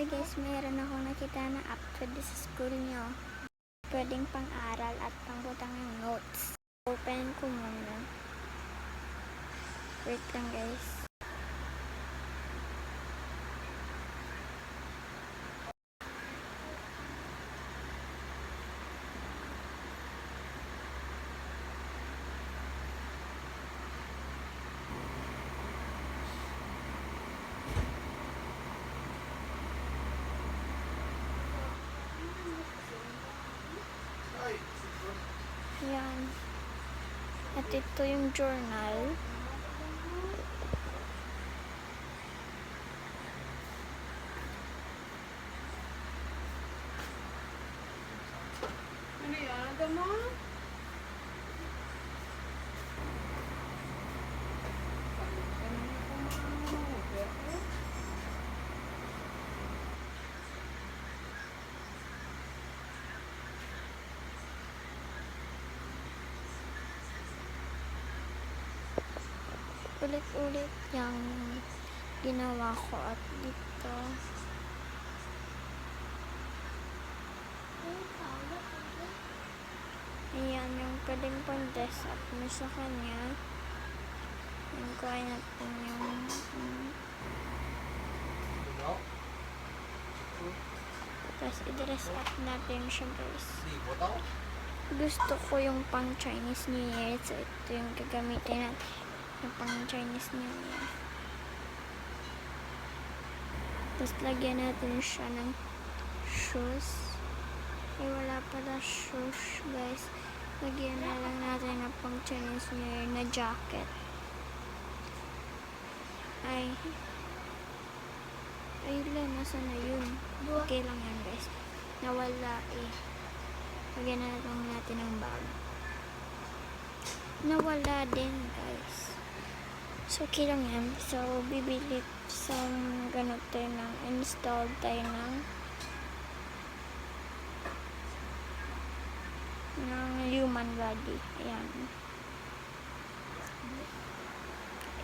Ay guys, mayroon akong nakita na app pwede sa school nyo. Pwedeng pang-aral at pangbutang ng notes. Open ko muna. Wait lang guys. Yan. At ito yung journal. Ano yan? Ada mo? Ulit-ulit yung ginawa ko at dito. Ayan yung pwedeng pang desk up mo sa kanya. Yung kuha natin yung tapos i-dress up natin siya guys. Gusto ko yung pang Chinese New Year, so ito yung gagamitin natin yung pang Chinese New Year. Tapos lagyan natin siya ng shoes. Wala pala shoes guys. Lagyan na lang natin ng pang Chinese New Year na jacket. Ayun lang, nasa na yun. Okay lang yan guys. Nawala eh. Lagyan na lang natin ng bag. Nawala din guys. So okay lang yan. So bibili sa ganito tayo ng install tayo ng human body. Ayan.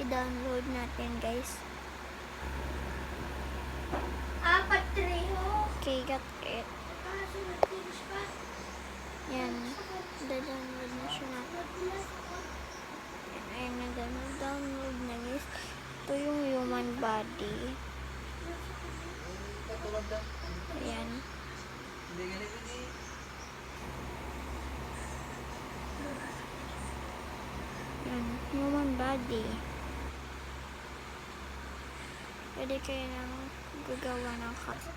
I-download natin guys. Okay, got it. Yan. Da-download na siya natin. Ayan, nag-download na guys. Ito yung human body. Ayan. Yan, human body. Pwede kayo nang gagawa ng cut.